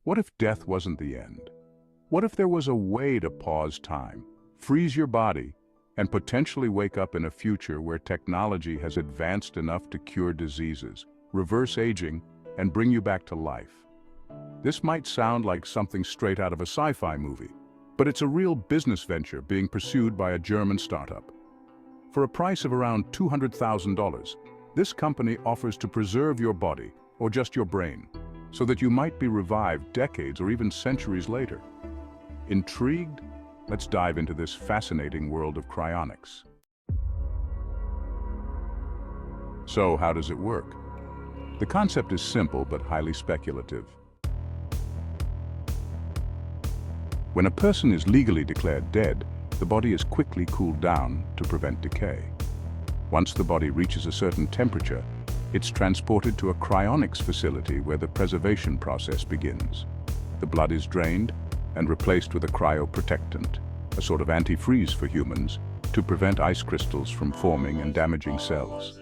What if death wasn't the end? What if there was a way to pause time, freeze your body, and potentially wake up in a future where technology has advanced enough to cure diseases, reverse aging, and bring you back to life? This might sound like something straight out of a sci-fi movie, but it's a real business venture being pursued by a German startup. For a price of around $200,000, this company offers to preserve your body, or just your brain, so that you might be revived decades or even centuries later. Intrigued? Let's dive into this fascinating world of cryonics. So, how does it work? The concept is simple but highly speculative. When a person is legally declared dead, the body is quickly cooled down to prevent decay. Once the body reaches a certain temperature, it's transported to a cryonics facility where the preservation process begins. The blood is drained and replaced with a cryoprotectant, a sort of antifreeze for humans, to prevent ice crystals from forming and damaging cells.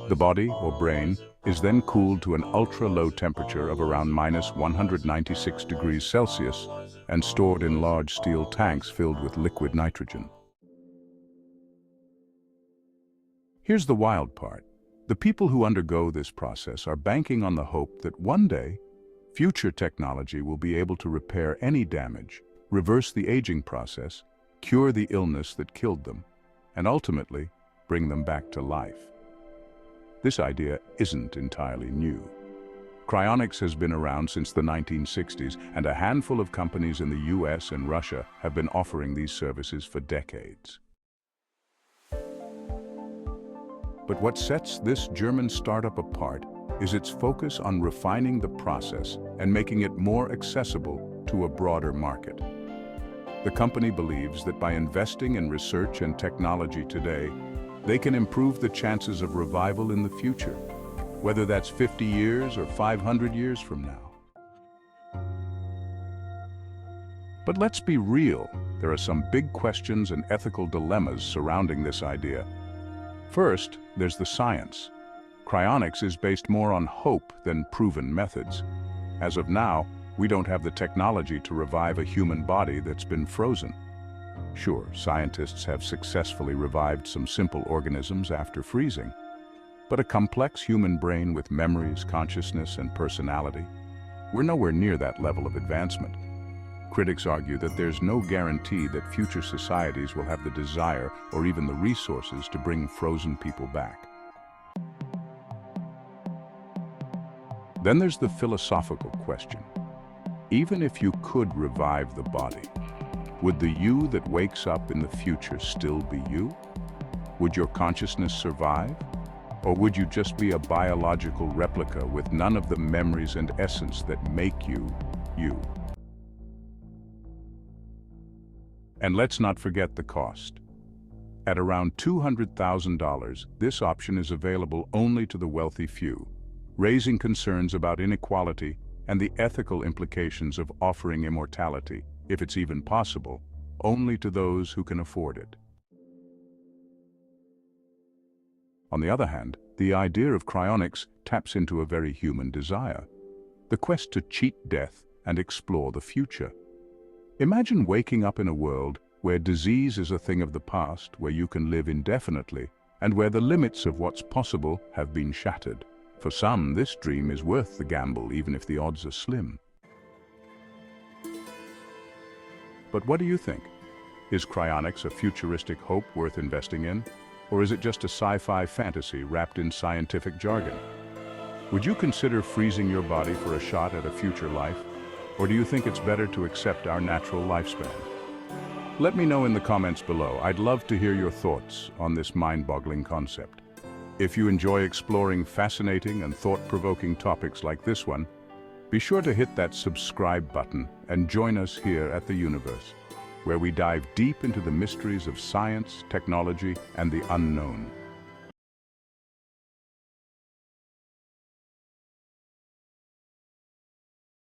The body, or brain, is then cooled to an ultra-low temperature of around -196 degrees Celsius and stored in large steel tanks filled with liquid nitrogen. Here's the wild part. The people who undergo this process are banking on the hope that one day, future technology will be able to repair any damage, reverse the aging process, cure the illness that killed them, and ultimately bring them back to life. This idea isn't entirely new. Cryonics has been around since the 1960s, and a handful of companies in the US and Russia have been offering these services for decades. But what sets this German startup apart is its focus on refining the process and making it more accessible to a broader market. The company believes that by investing in research and technology today, they can improve the chances of revival in the future, whether that's 50 years or 500 years from now. But let's be real, there are some big questions and ethical dilemmas surrounding this idea. First, there's the science. Cryonics is based more on hope than proven methods. As of now, we don't have the technology to revive a human body that's been frozen. Sure, scientists have successfully revived some simple organisms after freezing, but a complex human brain with memories, consciousness, and personality? We're nowhere near that level of advancement. Critics argue that there's no guarantee that future societies will have the desire or even the resources to bring frozen people back. Then there's the philosophical question. Even if you could revive the body, would the you that wakes up in the future still be you? Would your consciousness survive? Or would you just be a biological replica with none of the memories and essence that make you, you? And let's not forget the cost. At around $200,000, this option is available only to the wealthy few, raising concerns about inequality and the ethical implications of offering immortality, if it's even possible, only to those who can afford it. On the other hand, the idea of cryonics taps into a very human desire, the quest to cheat death and explore the future. Imagine waking up in a world where disease is a thing of the past, where you can live indefinitely, and where the limits of what's possible have been shattered. For some, this dream is worth the gamble, even if the odds are slim. But what do you think? Is cryonics a futuristic hope worth investing in? Or is it just a sci-fi fantasy wrapped in scientific jargon? Would you consider freezing your body for a shot at a future life? Or do you think it's better to accept our natural lifespan? Let me know in the comments below. I'd love to hear your thoughts on this mind-boggling concept. If you enjoy exploring fascinating and thought-provoking topics like this one, be sure to hit that subscribe button and join us here at The Universe, where we dive deep into the mysteries of science, technology, and the unknown.